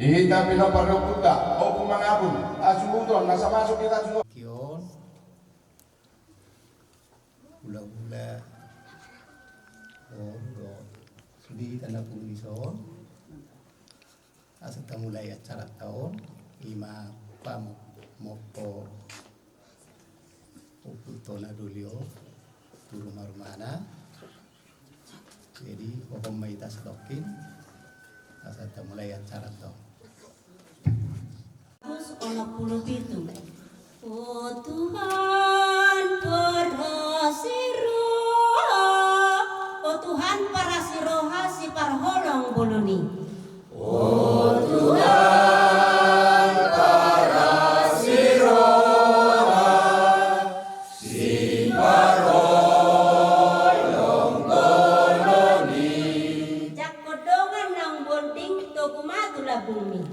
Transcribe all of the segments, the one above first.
Ita pinaparukuta o kumangabon. Asumudon, nasa masok kita sunod. Kion, hula-hula, do sudi tanda pulison, asal mulai acara tahun, ima pamuk mopo uputona dulio, turu marumana, jadi pokok maitas dokin, asal mulai acara tahun. 167. Oh Tuhan parasiroha, oh Tuhan parasiroha si parholong boloni. Oh Tuhan parasiroha si parholong boloni. Jak kodongan nang bonding to kumadula bumi.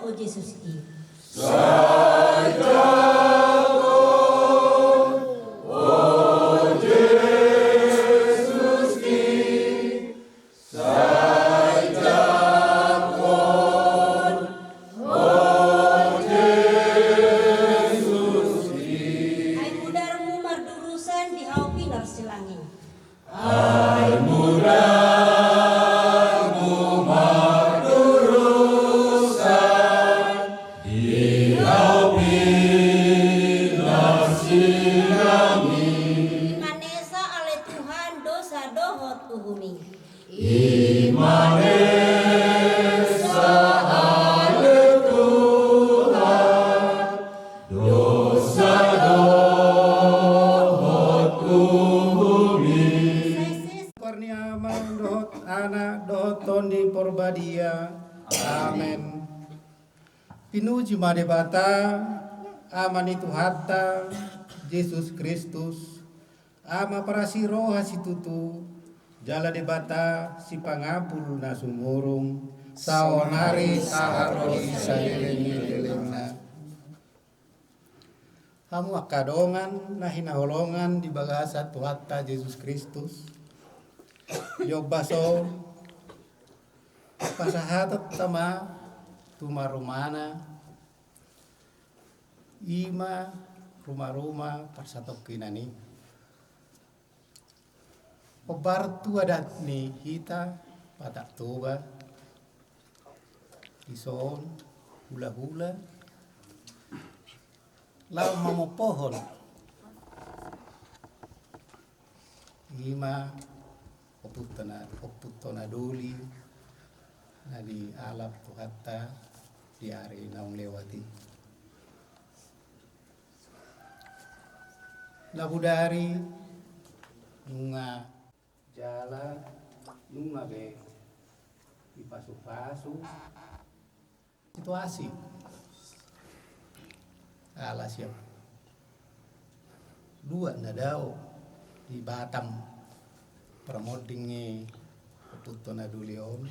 O Jesus ki. Ay mudarmu mardurusan di hau pinar silangi. Imanesa oleh Tuhan dosa dohot uhumi. Kurnia dohot anak dohot tondi porbadia. Amen. Pinuji madebata amanitu hatta Yesus Kristus ama parasiroha situtu jala debata si pangapul na sumurung saonari saharoli saeleng-elengna. Hamu akadongan na hinaholongan di bagasa tuhatta Yesus Kristus. Yogbaso pasahatat tama tumarumana ima rumah-rumah persatok kinani obartu adat ni kita patak toba ison hula-hula lau mamopohon ima oputona duli na di alap tuhatta di hari naung lewati labudari nunga jala nunga be ipasu-pasu situasi ala siap dua nadao di Batam pramodingi putuna dulion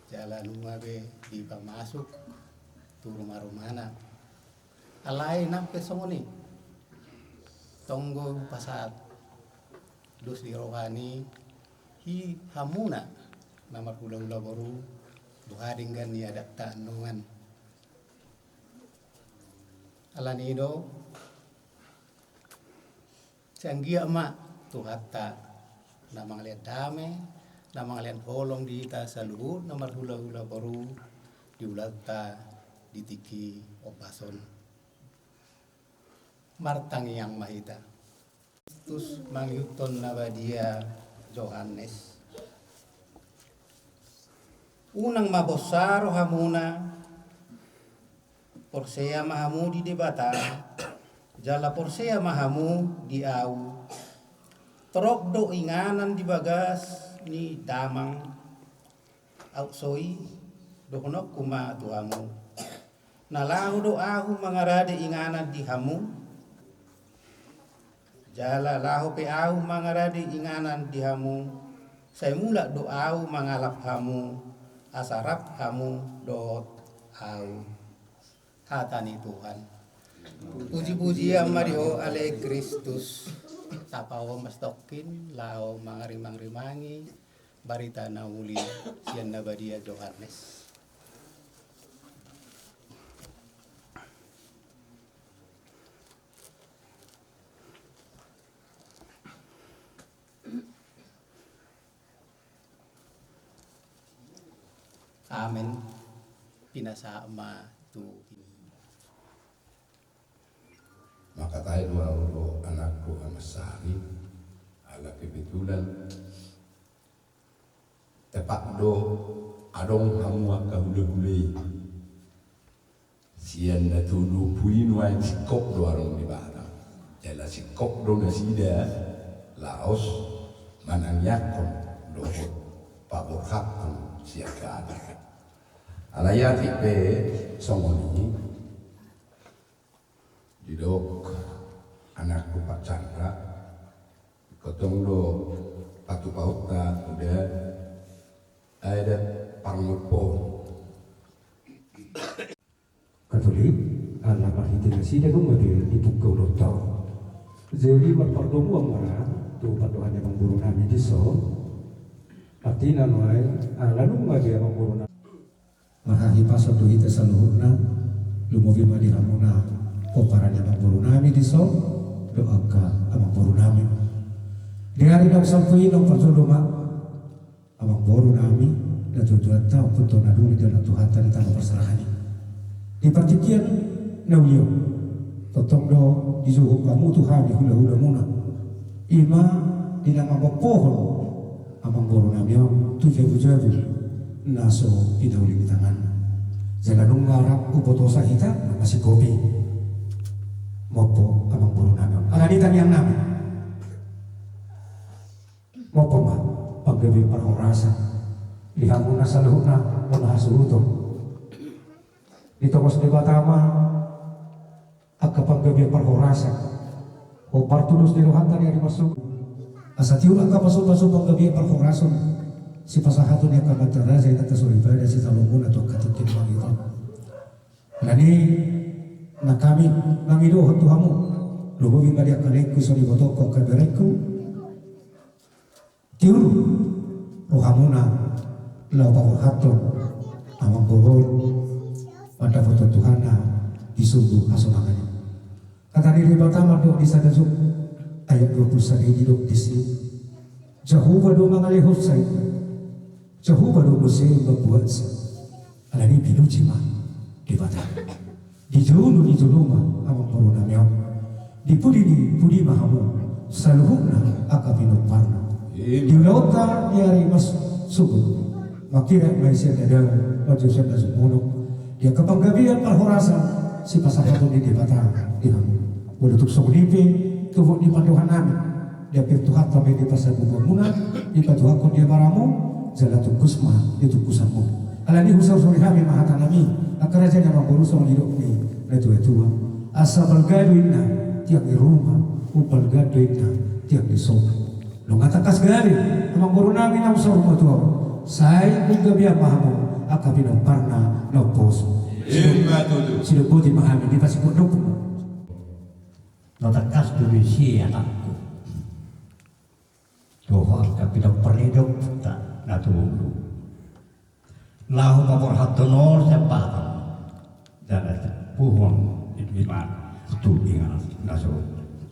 jalan nunga be di pamasuk tu rumah-rumana alai nampe songoni tonggo pasat dus di rohani hi hamuna namar hula-hula baru duhadinggan ni adapta nungan alanido canggia ma tuhatta namang lian dame namang lian holong di ita saluhut namar hula-hula baru diulata ditiki opason martang yang mahita Kristus mangyuton nabadia Johannes unang mabosaro hamuna porsea mahamu di debata jala porsea mahamu di au trok do inganan di bagas ni damang auksoi dohonok kuma tuamu nalahu do ahu mangarade inganan di hamu jala lahu pe au mangaradi inganan di hamu saya mula doau mangalap hamu asarap hamu dot au hatani Tuhan. Puji-puji amariho ale Kristus. Tapawo mastokin lao mangarimang-rimangi barita na uli siyan na badia Johannes. Amen. Pinasama tu. Maka tayo dua anakku sama Sari ala kebetulan tepat do adong hamua kahule-hule sian na tulu puin wa sikop do arong di bara jala sikop do nasida laos manangyakon do paborhakon siaga ada alayati pe songoni didok anakku Pak Chandra kotong do patu pauta udah ada panglepon Katolik ala parhitinasi dia kemudian dipukul lotong jadi berperdomu amara tu paduhan yang mengguru nami di so artinya noai ala nunggu dia mengguru nami mahahi pasal tu kita seluruhna lumovi madi ramuna poparannya mengguru nami di so doaka amang boru nami di hari dong sampai dong perjoloma amang boru nami dan tujuan tahu betul naduli dalam Tuhan tadi tanpa perserahan di partikian nauyo totong do di suhu kamu Tuhan di hula-hula muna ima di nama pohon amang boru nami tujuh-tujuh naso inauli di tangan jangan nunggarap upotosa kita masih kopi mopo amang boru nami alanitan yang nami mopo mah paggabi parhorasa lihamuna saluhuna menahasuruto ditokos di Batama akka paggabi parhorasa o partulus di Rohatan yang dimasuk asatiul akka pasu-pasu paggabi parhorason si pasahatun yang kamatara sa itatas ibadah si talungun atau katikin magito lani na kami nangido Tuhamu lubugi mali akanaiku sa libotoko kabereku tiuru rohamuna lau pahorhaton amang bohor pada foto Tuhana di sumbu asomangani kata diri pertama dok di sadazuk ayat 21 ini dok di sini Jehovah do mangalihut saya Jehovah do muslim berbuat alani pinuci mah di batang di juluma amang porunamnya di pudi mahamu saluhuna akapinut parna di lauta yari mas subuh makira maisya ada majusan nasumuno dia kepanggabian parhorasan si pasahatu di batang dia boleh tuk sognipe tubuh di panduhan nami dia pirtuhat kami di pasar bumuna di patuhakun dia baramu jalatu kusma itu kusamu alani husau suri kami mahata nami akaraja yang mengurusong hidup ni itu asa balgaduina tiap di rumah upalgaduina tiap di sofa lo ngatakas gari amang guru nami na usah rumah tua saya juga biar pahamu akapinong parna no pos sila buti mahami di pasik kodok natakas dulu si anakku Tuhan kapinong peridok tak natulu lahu paporhatonol sa patang dala puhon itliman tulingan naso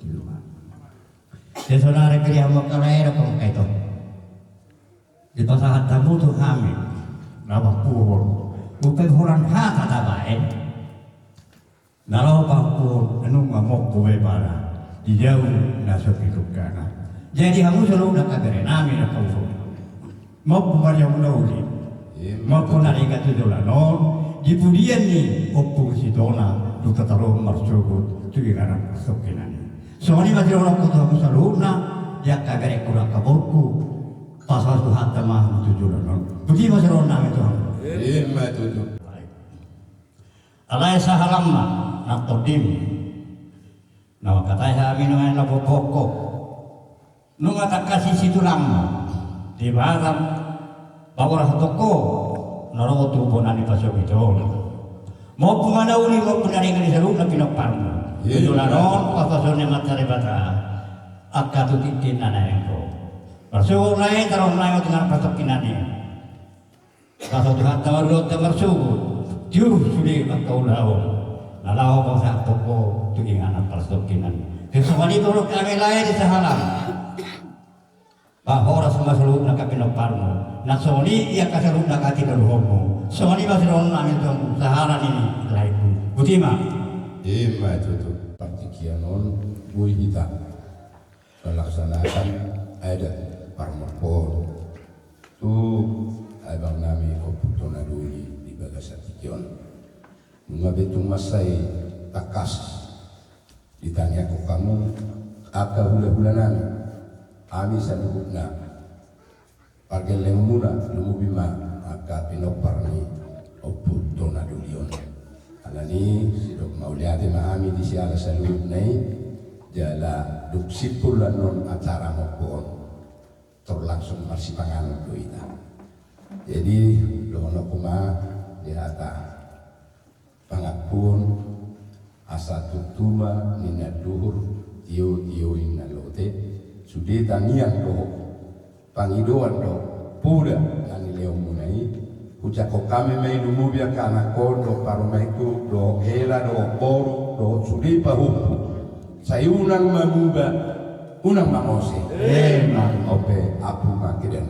tiluman desonare kriamo kalero kong kaito di pasahat tamu tu kami nama puhon upay huran hata tabain nalaw pa puhon anong mamok buwe para di jauh naso pitukana jadi kamu selalu nak kagere nami nak kau mau bukan yang menauli mau pun ada yang kata non di pudian ni opung si dona tu tatalo marsugut tu ingana sokinani soalnya masih orang kota musaluna dia kagere kurang kaburku pasal tu hatta mah tujuh non budi masih orang nami tu alai sahalamma nak kodim nama kata kami dengan labu pokok nunga tak kasih situ lama di batam bawah toko naro tubo nani pasok ito. Mo pumana uli mo punari kali seru na pinapang. Ito naro papason ni matari bata. Akka tukitin na ko. Pasok na tarong na dengan pasok kinani. Pasok Tuhan tawarot tamarsugo. Diu suli akaulaw. Nalaw pa sa toko tuingan ang pasok kinani. Kesumani turut kami lain di sahalam. Bahora sama seluruh nak pinoparmo, nak soni ia kasaluk nak hati daluhomo. Soni masih namin tong saharan ini lain. Butima. Ima itu partikianon bui kita melaksanakan adat parmopon. Tu abang nami koputona duli di Bagasatikion. Mengabetung masai takas ditanya ko kamu apa hula-hula nami. Ami salubna pargel lemuna lumubima aka pinoparni oputto na dulion anani sidok mauliate maami di siala salubnai jala duksipul non acara mopon terlangsung masih pangan doita jadi dono kuma dihata pangapun asa tutuma nina duhur tio inalote Sudi tangian do pangidoan do puda nani leo munai ucako kami mai lumubia kana kondo paromaiku do hela do boru do sudi pahupu sayunang mamuba unang mangose ope apu makiden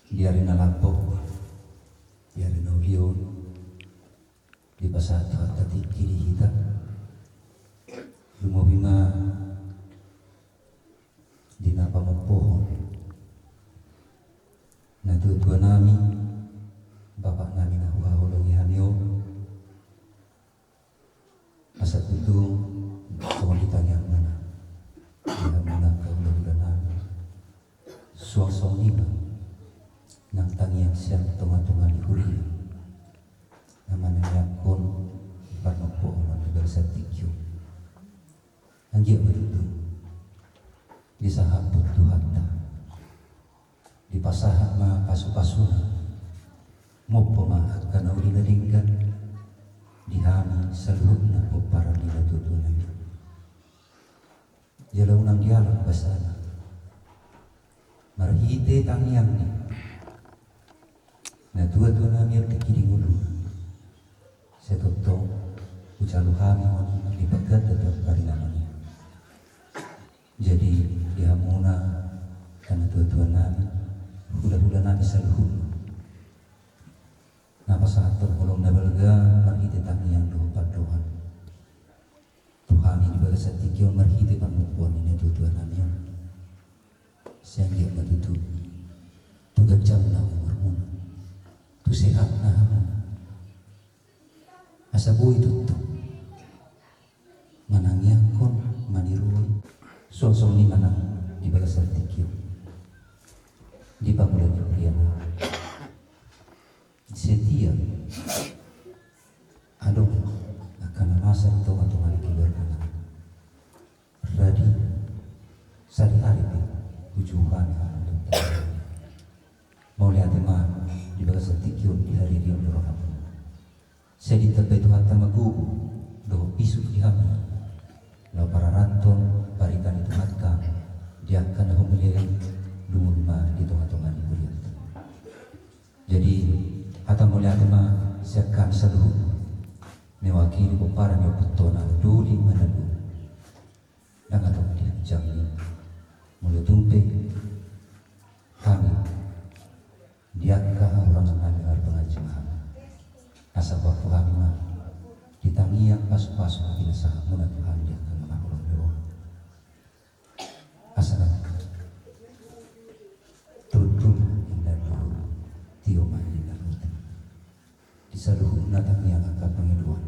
diari nalampok diari nogion di pasat hati kiri kita lumobima di napa pohon na tutua nami bapak nami na huahulungi hanyo asa tutu soal ditanya mana dia mana kaulah nami suang iba nang tangian siang tonga-tonga di kuliah namanya yakon parno pohon di bersatikyo anjir begitu di sahabat Tuhan di pasahat ma pasu-pasuna mo pemahat kana uli nadinggan di hami seluruhna para nila tutunan jalaw nang dialog basana marhite tangyang ni na tuwa-tuwa namin kikiling ulu sa totoo ucalo kami mo di pagkat at karinaman niya jadi dia muna karena tuan nabi hula-hula nabi saluhun napa saat terholong na balga marhiti tangi yang doa padohan Tuhan ini baga sa tigyo marhiti panupuan ini tuan nabi sehingga matutu tu gajam na umur muna tu sehat na hamon asa buhay tutu manangyakon maniruoy sosok ni mana di balasar tikyo di pamulan yang setia adong akan masa itu atau hari keluarga radi sari hari tujuan mau lihat tema di balasar tikyo di hari dia berdoa saya ditebai Tuhan tamagu doa isu di hami lau para ranton barikan itu maka dia akan memilih lumulma di tengah-tengah di kuliah jadi hata mulia tema siakan seluruh mewakili para mewakutona duli manalu dan atau dia jamin mulut tumpe kami diakah orang mendengar pengajian asal waktu kami mah ditangi yang pas-pas bila sah mudah Tuhan dia akan mengakulah doa asal turun indah dulu tio mandi darut di seluruh natang yang akan pengeluan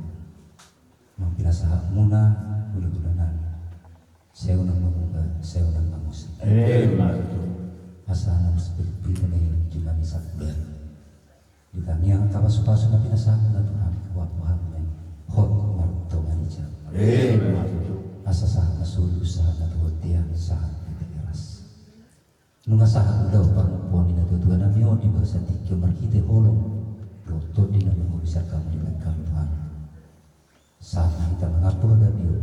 bila sah muna bulan-bulanan saya unang mengubah saya unang mengusik asal anak seperti ini jumlah sakit ditangi yang tawas-tawas bila sah muna Tuhan kuat-kuat hot marto manija asa sah masulu sah natuwatian sah teras nunga saha ulau parempuan ina tuan nami di bahasa tikio markite holong loto di nami bisa kamu di kami Tuhan. Saat kita mengapur gabio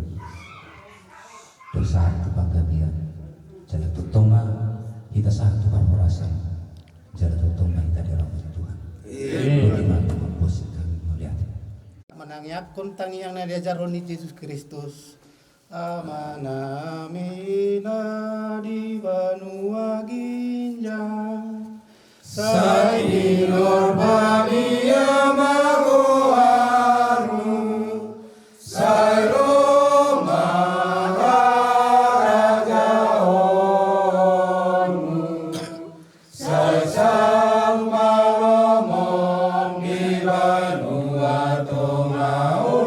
dosa itu panggabian jalan tutonga kita saat Tuhan merasa jalan tutonga kita di rahmat Tuhan. Bagaimana Tuhan posisi kami melihat Manangyak kuntang yang diajaron ni Yesus Kristus. Amana mina di Banua Ginjang. Sai Normalia Magoaru. Sai Roma Raja Onu. Sai Sang Malomong di Banua Tongau.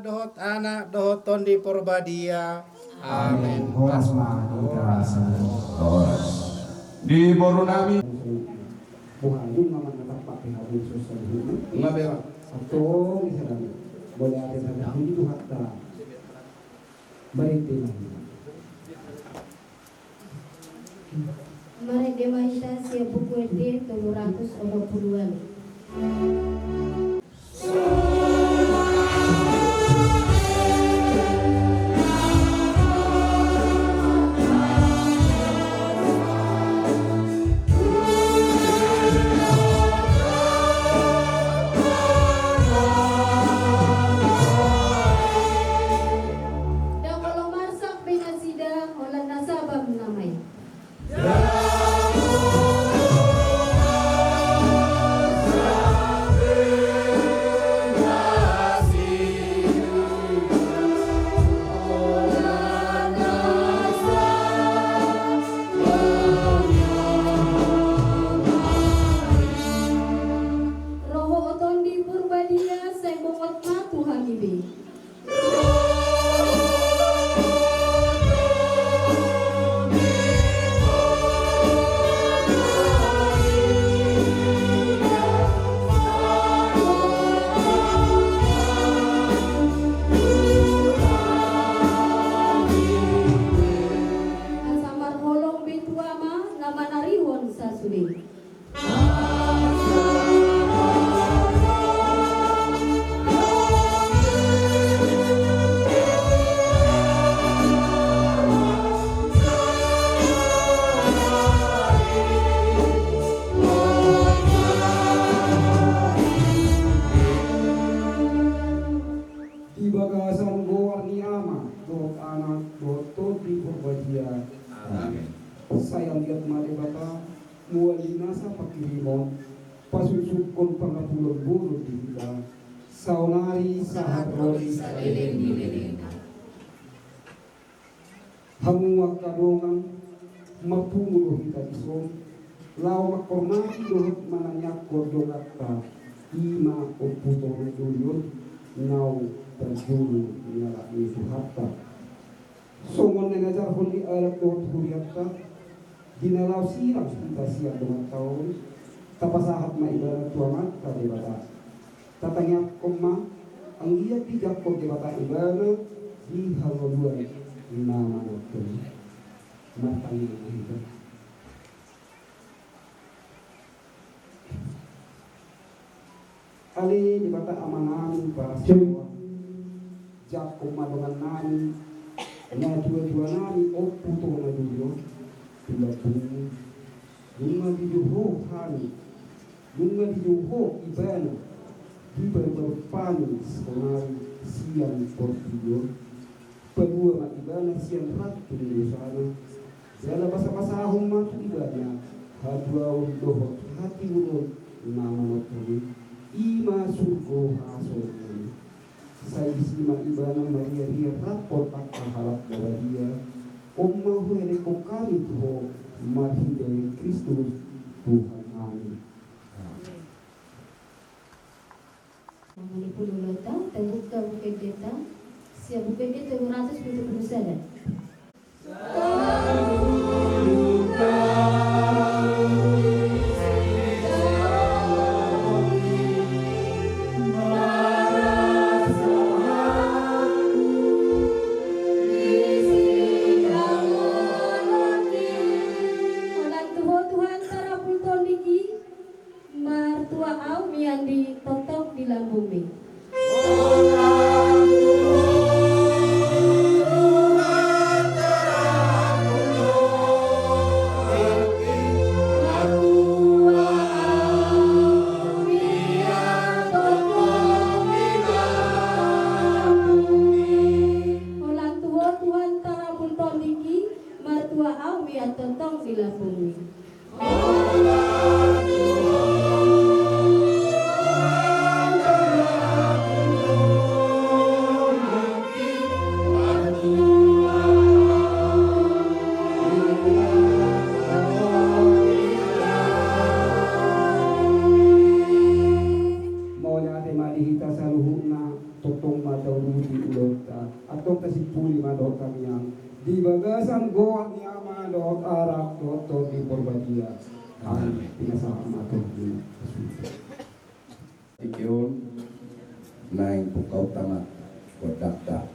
Dohot anak dohoton di Porbadia. Amin. Horas mahika. Horas. Di Borunami. Bukan mama tetap pakai hari sosial ini. Ngabela. Atau misalnya boleh ada saja itu hatta. Baik lagi. Mari demahita siap buku edit 320-an. Saya lihat mari bata muali nasa pakirimon pasusukon pangapulon bulu di hila saunari sahat roli salilin hamuak kadongang mapumulo hita isom lau makormati dohit mananyak kodogata ima oputoro duyun nau terjulu nyala isu hatta songon nengajar holi alat dohit huriatta dinalau siram kita siap dengan tahun tapasahat ma ibarat tuamat tadi bata tatanya koma ang iya bijak ko di bata ibarat di haluan nama dokter matang itu Ali di bata amanami para semua Jakob madongan nani na dua nani opu to na dulu bila bumi bunga di juho hani bunga di juho ibana di berpani sekonari siang portido pedua mat ibana siang ratu di sana segala bahasa matu ibana hadua doho hati ulun nama maturi ima surgo hasolani saya isima ibana Maria ria rapor tak harap dia omma huele kokali tuho marhide Kristus Tuhan amin. Manipulu lota terbuka bukit data siap bukit data 270 sana. Di bagasan goat nyama dot arak dot di porbadia kami pinasama atur di Ikiun naing pukau tamat kodakta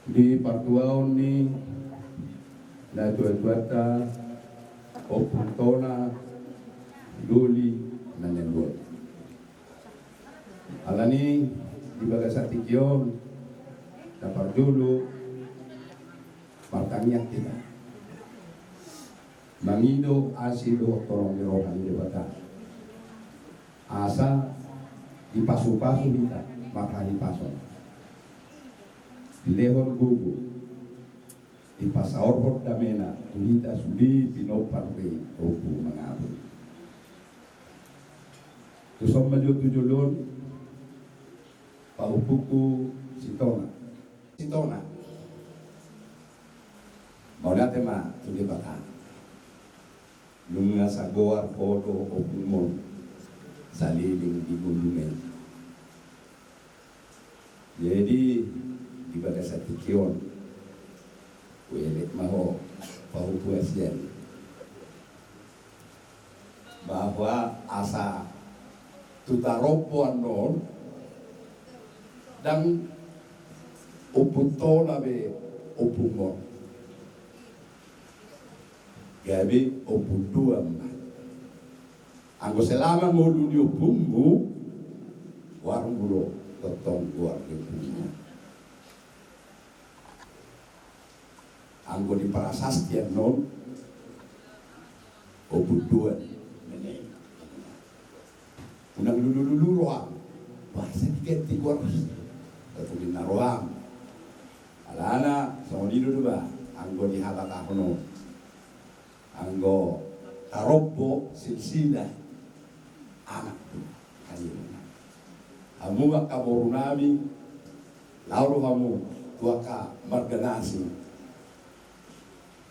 di partuaon ni na tuat-tuata opuntona duli nanenduat alani di bagasan tikion dapat dulu pertanian kita mangido asido tolong dirohan di bata asa dipasu-pasu kita maka dipason dilehon gugu dipasaor damena tulita sudi pinopan pe opu mengabu tusom maju tujulun paupuku sitona Maulah tema tuli bata lunga sa goar podo o pulmon saliling di bulumen jadi di pada satu kion kuelet maho pahupuasien bahwa asa tutaropuan non dan uputola be upumon gabi oputuam anggo selama ngolu di upummu warung bulo totong luar upummu anggo di parasastian non oputuan meneng unang lulu roang bahasa diganti kuarus tetulin na roang alana sama di dulu ba anggo di hatak ahono anggo tarobo silsila anak tu kayuna hamu kaborunami lalu hamu tuaka marganasi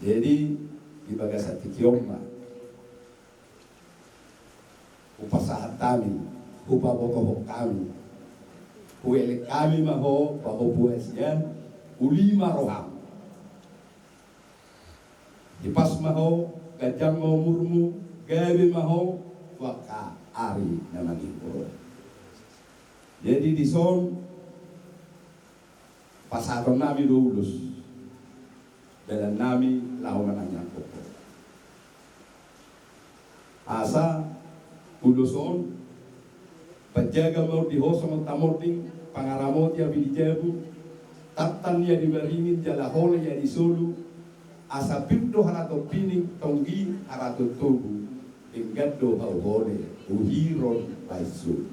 jadi di bagasati kioma upasahat kami upabotoho kami kuele kami maho paho buasian ulima roham dipas maho gajang mau murmu gawe maho waka ari namanya puro jadi di son pasaron nami lulus dan nami lawan nanya koko asa uluson Penjaga mau dihosong tamoting, pangaramot ya bilijabu, tatan ya dibaringin, jalahole ya disulu, asapirdo harato pining, tonggi harato tubu, inggaddo hauhole, uhiron baisu.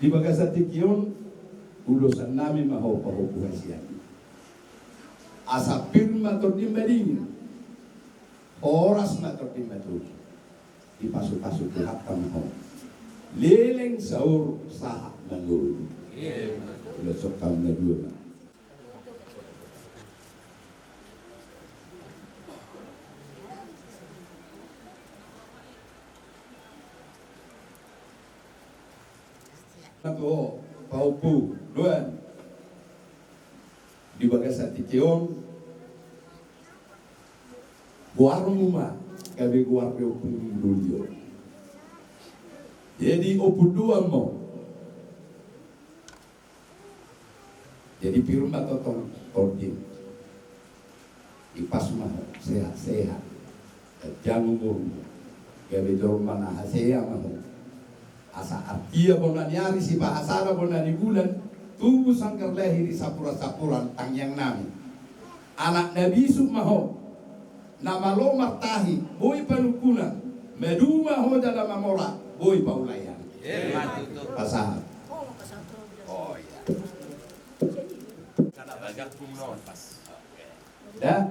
Di bagasatikion, ulosan nami maho pahupuhasian. Asapir mator dimbaringin, oras mator dimbaringin. Dipasuk-pasuk ke hatam ho leleng sahur sah nangul udah sok tahun kedua nato paupu duan di bagasati kion buarmuma kabe guarpe opun dulio. Jadi opun dua mo. Jadi pirma totong ordin. Ipas mah sehat-sehat. Jangan umur. Kabe dormana hasea mah. Asa artia bona nyari si bahasara bona di bulan tubuh sangkar lahir di sapura-sapuran tang yang nami. Anak Nabi Sukmaho nama lo martahi, boy panukunan, meduma ho dalam amora, boy paulayan. Pasahan. Oh iya. Karena banyak kumnon pas. Dah.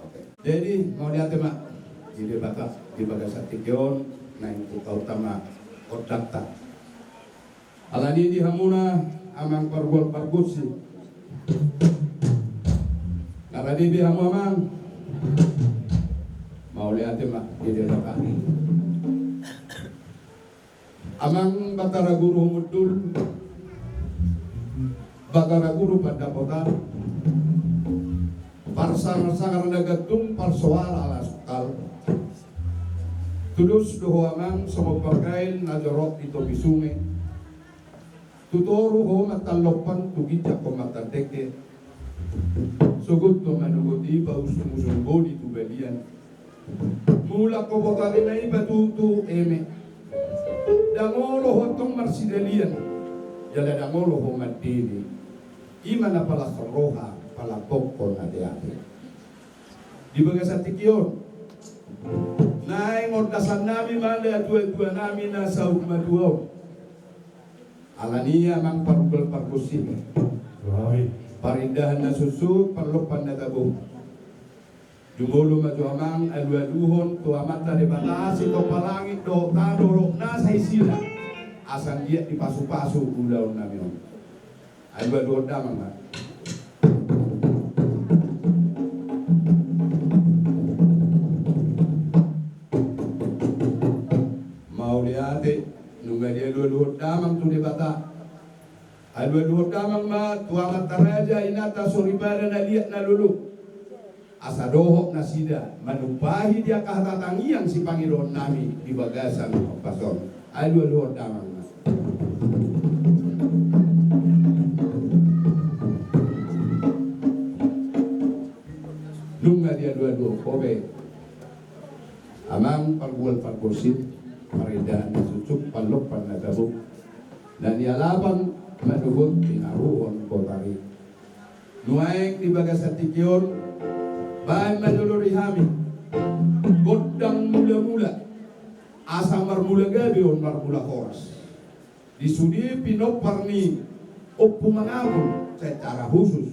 Oke. Jadi mau lihat mak, di bagasati kion, naik buka utama kodakta. Alani di hamuna amang pargol pargusi. Karena di hamu amang mau lihat mak di dalam kami. Amang Batara Guru Mudul, Batara Guru pada kota, parsangar nagatung parsuara ala sukal. Tulus doho amang sama pagkain najorok ito bisunge. Tutoru ho matalopan tugitya ko matadeke. Sugut to manuguti paus tumusunggo di tubalian. Mula ko botari na iba tutu eme. Dangolo hotong marsidalian. Jala dangolo ho matini. Ima na pala soroha pala pokon na diate. Di bagasati kiyon. Naing ordasan nami mali atua-tua nami na sa ukmaduaw. Alania mang parugol parkusin. Parindahan na susu perlupan na tabuh. Jumulu majuamang alu-aluhon tuamat na dibatas ito palangit do tadorok na sa isila. Asan dia dipasu-pasu ulaw namin. Alu-aluhon damang na. Mau lihat nunga dia alu-aluhon damang tu dibata. Alu-aluhon damang ma tuamat taraja inata suribada na liat na lulu. Asa dohok na sida manupahi dia kahatatangiang si Panginoon nami di bagasan pason. Alu-aluhon damang ma. Nunga dia alu-aluhon kobe. Amang pargual pargosit paridaan na sucuk palupan na tabuk. Dan ialapan manugot pinaruhon kotari. Nuaeng di bagasati kiyon, bahan maduluri hami, godang mula-mula, asa marmula gabi on marmula horas. Disudi pinopar ni opu mangabul secara khusus,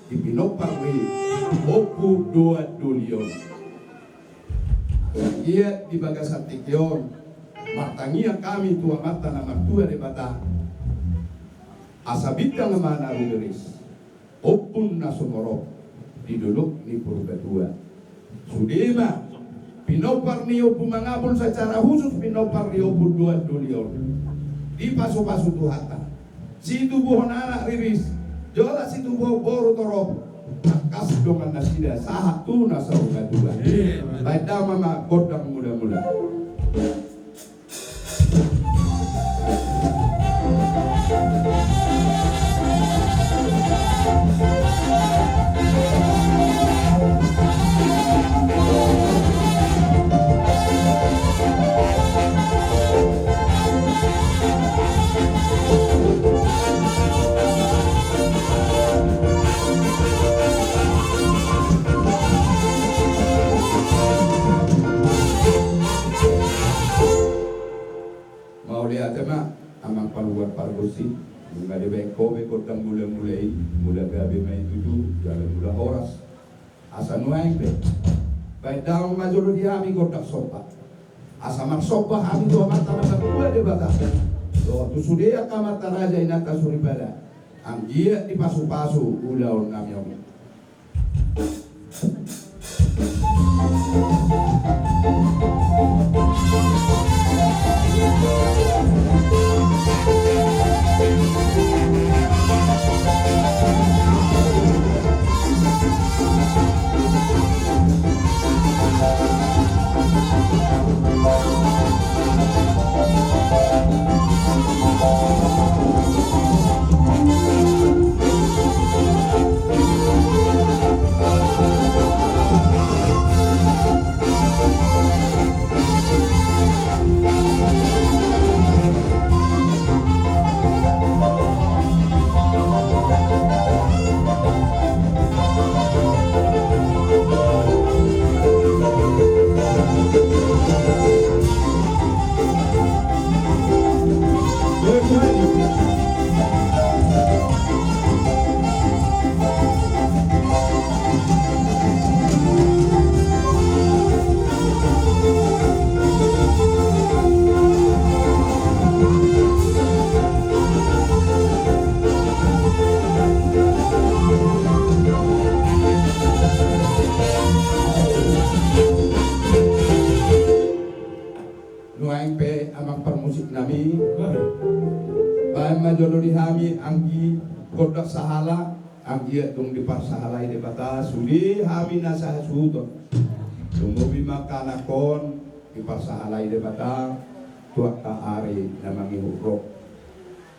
di pinopar ni opu doa dulion. Iya di bagasati kiyon, martangia kami tua mata na martua de bata. Asabita nga mana ruderis opun na sumorok diduluk ni purgatua sudema pinopar ni opu mangabul secara khusus pinopar ni opu dua dulion di pasu-pasu tuhata si tubuh anak riris jola si tubuh boru torok kas dongan nasida sahat tu na saugatua baik mama godang muda-muda. pargosi ngade be ko tang mulai mula gabe mai tuju jalan mula horas asa nuai be bai daung majoro dia ami kotak sopa asa mak sopa ami do mata mata dua de bata do tu sudia kamata raja inata suribada ang dia di pasu-pasu ulaun kami om nuaing pe amang permusik nami bahan majolo dihami anggi kodak sahala anggi tung di par sahala ide bata sudi hami nasa suton tunggu bima kanakon di par sahala ide bata tuak ka ari namangi hurok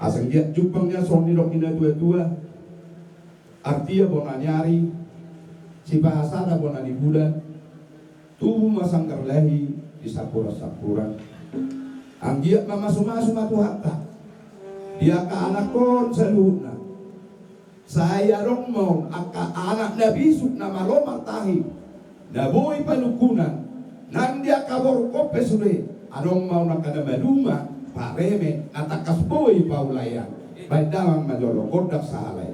asang dia jupangnya soni dok ina dua artinya bona nyari si bahasa da bona di bulan tubuh masang kerlehi di sapura-sapura ang dia mamasuma-suma matuhata dia ka anak kon saluna saya rong mau aka anak nabi suk na malomar tahi na boy panukunan nang dia kabor kope sule adong mau nakada maduma pareme atakas boy paulayan baidawang majolo kodak sahalay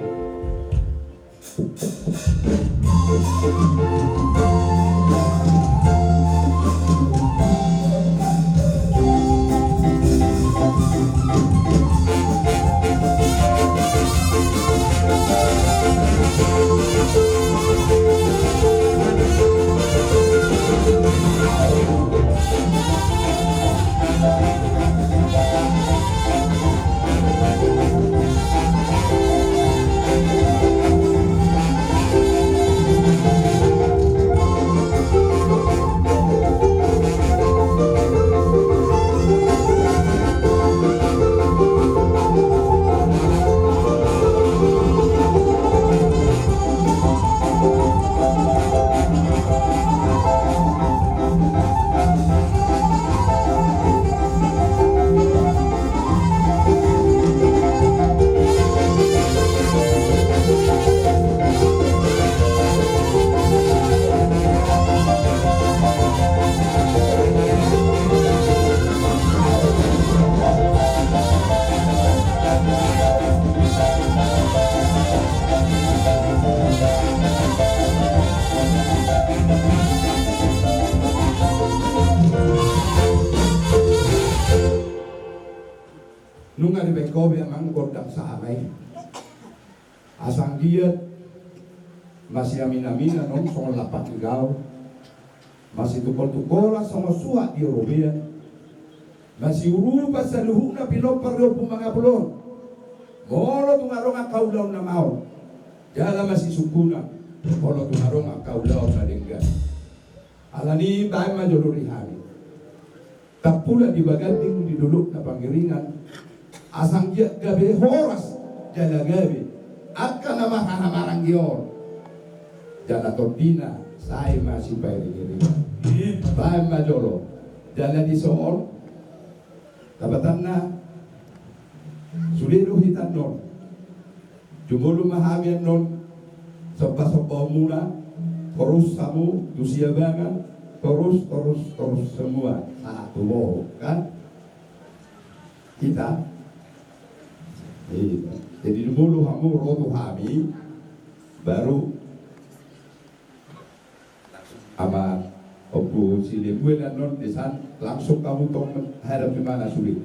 nung ada bekobe amang kodang sahalay asang dia masih amina-amina nong song lapak igaw masih tukol-tukola sama suat di Robia masih urupa sa luhuk na pilopar do mga bulon molo tungarong akaulaw na mau jala masih sukuna molo tungarong akaulaw na denggan alani tayo majolori hami tapula di baganting di duluk na pangiringan asang dia gabe horas jala gabe akan nama hamarang gior jala tordina saya masih bayar diri bahan majolo jala di sool tabatan na suliru hitan non jumulu mahamian non sopa-sopa mula terus kamu tusia banget terus semua satu bohong kan kita Iya. Jadi dulu kamu roto kami baru ama opo sili gue dan non desan langsung kamu tong hadap di mana sulit.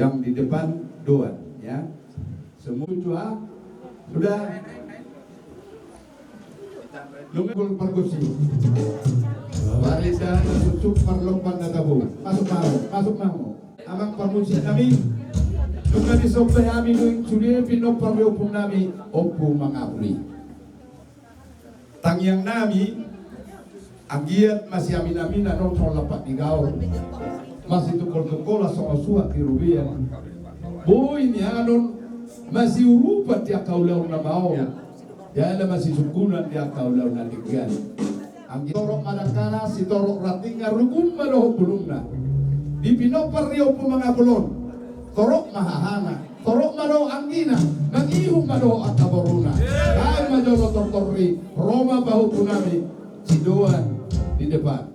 yang di depan doan ya. Semua sudah Lunggul perkusi. Walida susuk perlopan nagabu. Masuk mau. Amang permusi kami. Juga disobeh kami sudah pino perleupung nami opu mangapri. Tangyang nami anggiat masih amin non lapat di gaul. Masih tukol-tukola soal suat di rubian. Boy ini anon masih urupat dia kau laun namau. Ya ada masih sukunan dia kau laun nadigan. Anggi torok madakana si torok ratinga rugum madoh bulungna. Di pinopar rio pumangabulon. Torok mahahana, torok madoh anggina, nangihu madoh ataboruna. Kaya madoh tortori, Roma bahu punami, sidoan di depan.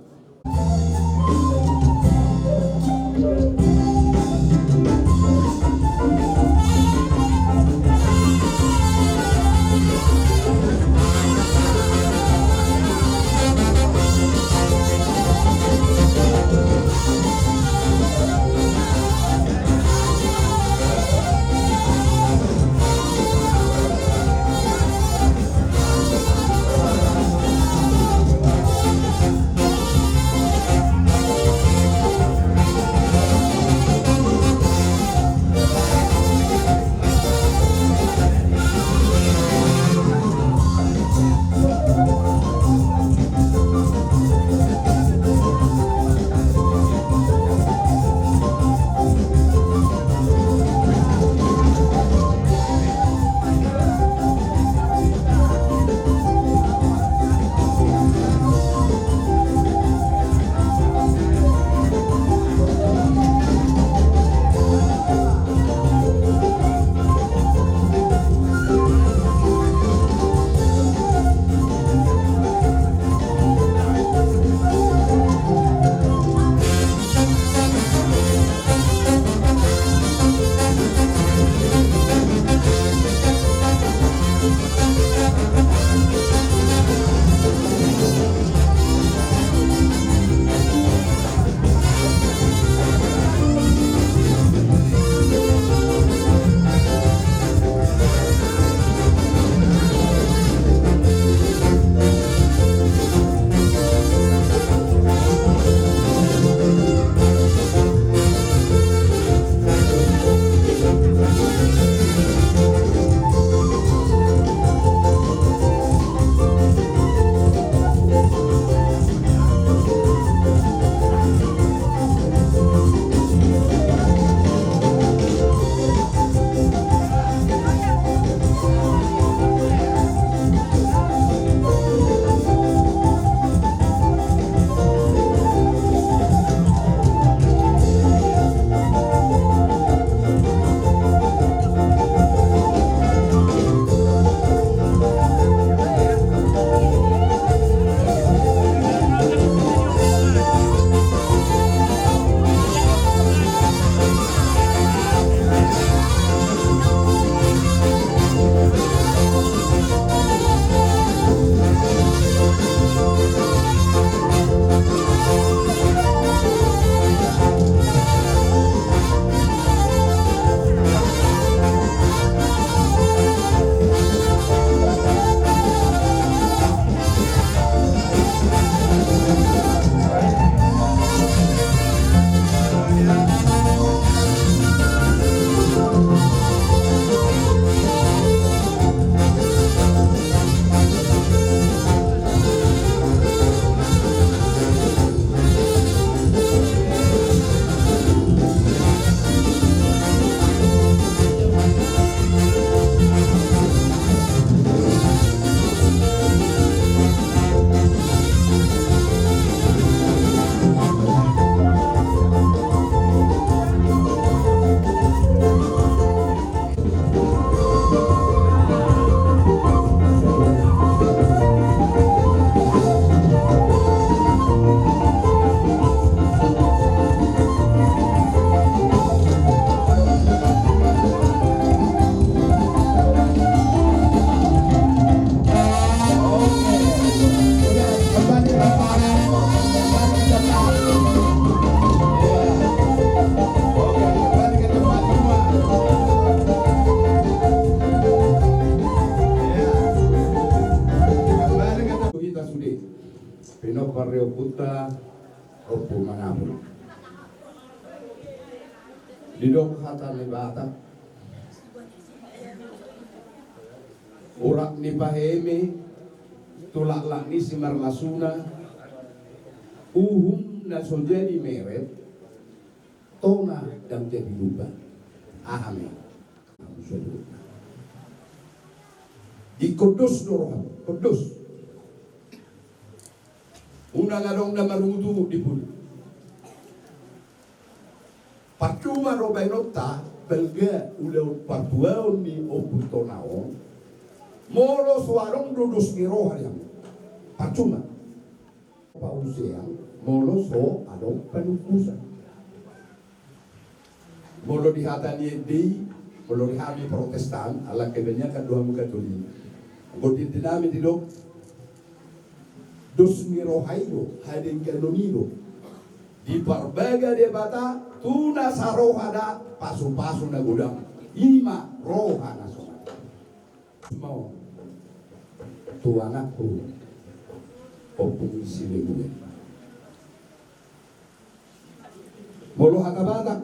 puta opo manapun. Didok hata ni bata. Urak ni paheme tulak lak ni si marlasuna uhum na so jadi meret tona dan jadi lupa ahame di kudus dorohan kudus unang adong na marutu di pun percuma robay nota belga udah partuaon ni oputonao molo suarong dudus ni rohan percuma pausiang molo so adong penukusan molo dihatani di molo dihami protestan ala kebanyakan dua muka tuli godin dinami di dok dos ni rohayo hadin kanonido di parbaga de bata tuna sarohada pasu-pasu na gudang ima rohana so mau tu anakku opung sile gue molo hakabatak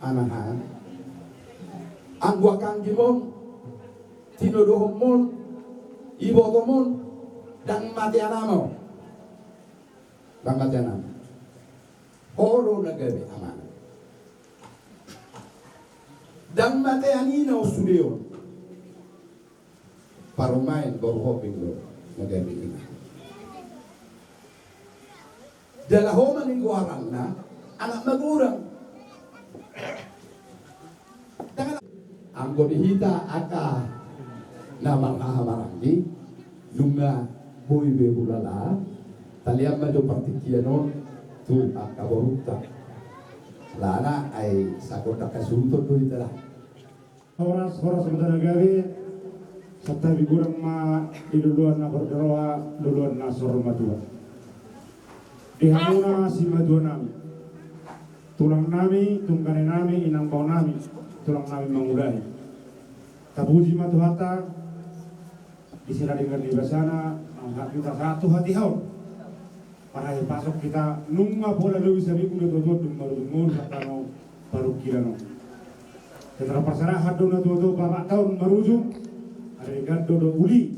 anahan ang wakang gimon tinodohomon ibotomon dang mati anamo horo nagabi aman dang mati anina studio parumain baru hoping lo nagabi ina dalahoman ni guarang na anak magurang anggo dihita aka namang hahamaranggi nunga boy bebulala taliam maju partikianon tu aka boruta lana ay sakota kasunto do itala horas sementara gawe serta bigurang ma iduluan na berdoa duluan na sormadua dihamuna si madua nami tulang nami tungkane nami inang bau nami tulang nami mangudai tabuji matuhata disira dengan di sana angkat kita satu hati haun para pasok kita nungma bola lebih sering udah tutup baru satano baru kirano setelah pasarah hadona tutup bapak tahun merujuk ada gado do uli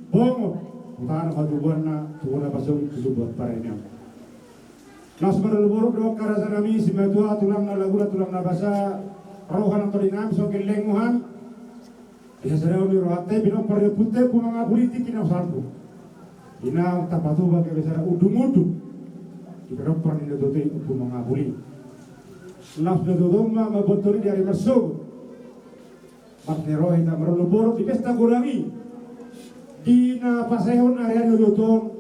bongo tanah hadu warna tuana pasok kesubuh parenya nas berlubur do karasa nami simatua tulang na lagura tulang na basa rohan atau dinam so kelenguhan biasa umi rohate bino pare putih pumanga politik ina sarbu ina tapatu bagi besar udung-udung di berapa ni dote pumanga politik nas do doma mabotori dari masuk makne roh ina berlubur di pesta gurangi dina pasehon area doton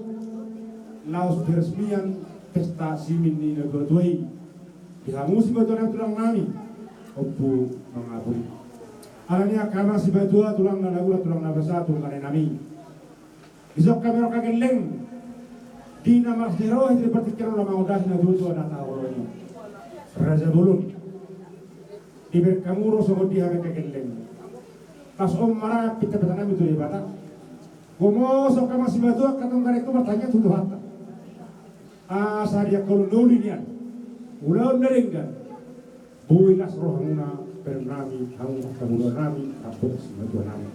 naus peresmian pesta simin ni negotoi dihamusi batuan tulang nami opu mangabuli alanya karena si batua tulang na lagura tulang na basa tulang nami isok kamera kageleng dina masdero itu dipertikir ulama udah na dutu ada tahunya raja bulun diber kamuro so dia kageleng pas om marah kita betana itu ibadah gomo sok kama si batua katong karek tu bertanya tuh hatta saria kalau nulinya ulah nerenggan builas rohana bernami hamu kamu nami apot semua nami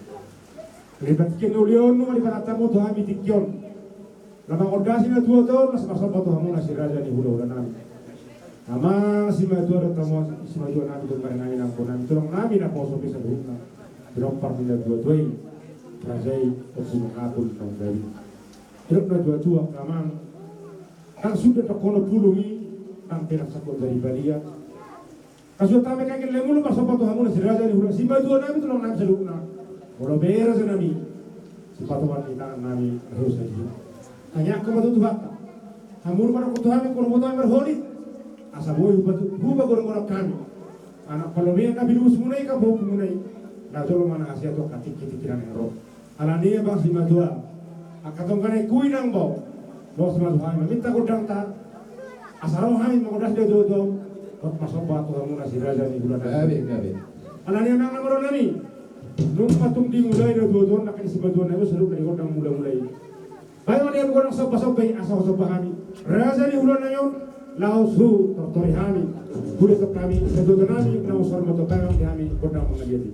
lebat kenulion nu di tamu tu kami tikion lama ordasi na tuo to nas masuk tu hamu nasi raja ni ulah nami ama si matu ada tamu si matu nami tu karena nami nang nami tolong nami na poso bisa beruna berompar bila dua tuai rajai opun apun nang dari terus na dua tua kamang kan sudah terkono pulungi tampil sakot dari balia kasu tame kagel lemulu pasapa tu hamu nasi raja ni ulah si matu nami tolong nami selukna ulah beres nami sepatu wanita nami harus saja tanya aku matu tuhan hamu mana ku tuhan ku moto yang berholit asa boy huba gorong-gorong kami anak kolomia kami dulu semunai ka bau semunai na tolong mana asia tu katik kiran ero alania bang si matua akatong kanai kui nang bau bos matua minta godang ta asaro hai mengodas dia dodo kok masuk batu kamu nasi raja ni bulan gabe alania nang namoro nami nung patung di mulai do dodo nak si matua na seru dari godang mulai Bayo dia bukan sopa-sopa asal-sopa kami. Rasa di ulang nayon lausu tortori kami. Kulit kami sedot kami nau sorma kami kami kodam mengajeti.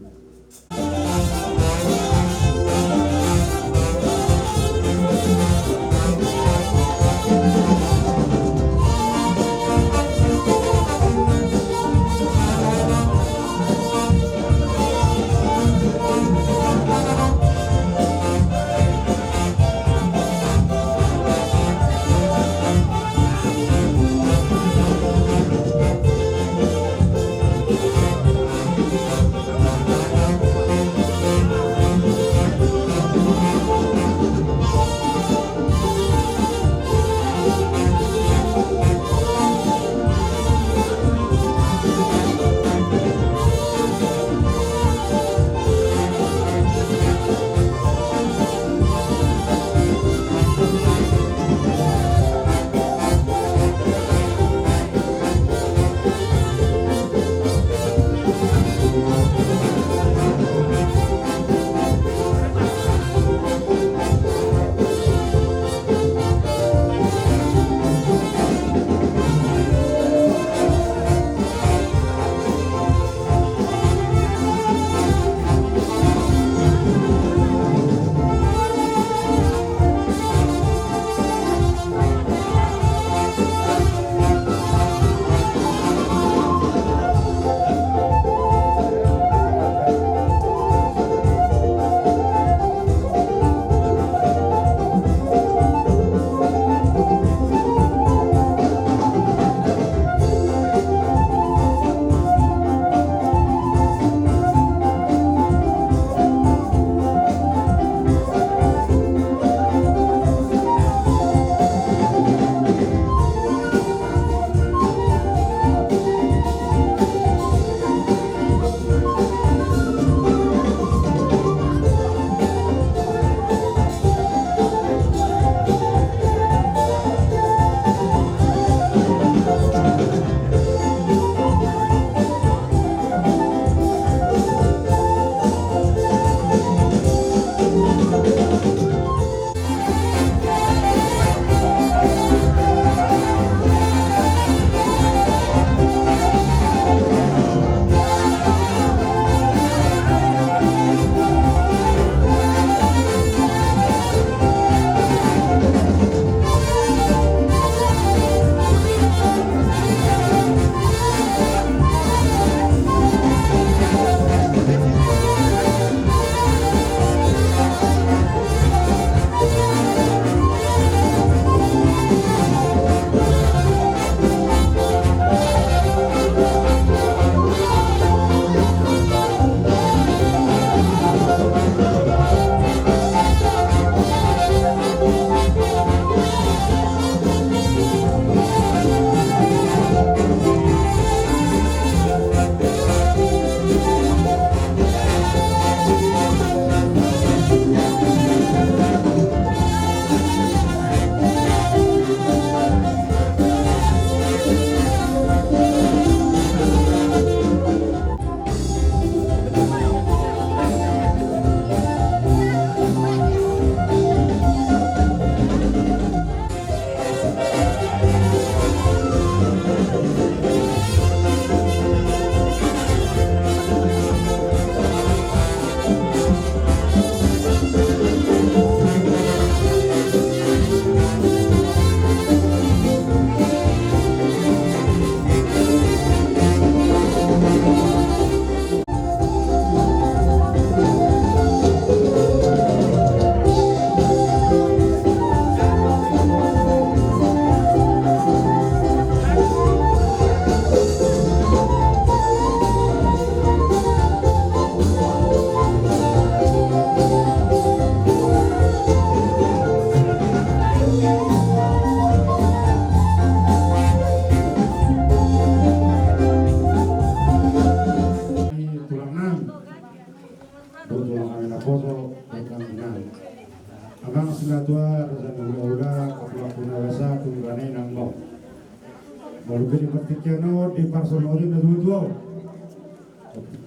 Baru beri pertikano di personori na dua.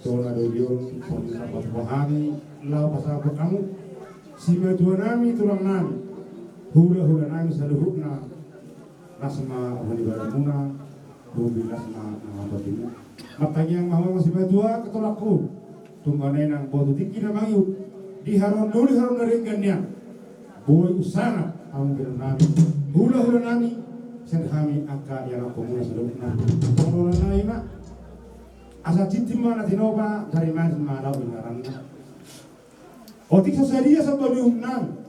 Soalnya dodion soalnya dapat pahami lau pasal kamu. Si dua nami tulang nami. hula nami saluhutna nasma wali baramuna bubi nasma nangapatimu matanyang mahal masih badua ketolaku tunggane nang bodo tiki na mangiu diharon dari ganyan boy usana kamu bilang nami hula nami sen kami angka yang aku mulai saluhutna hula nami na asa titima na tinoba dari mana malau ingaranna otik sasadia sampai diunang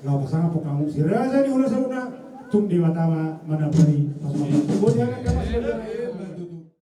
lau pasang po kamu si raja ni hula sauna tung di matama manapay pasok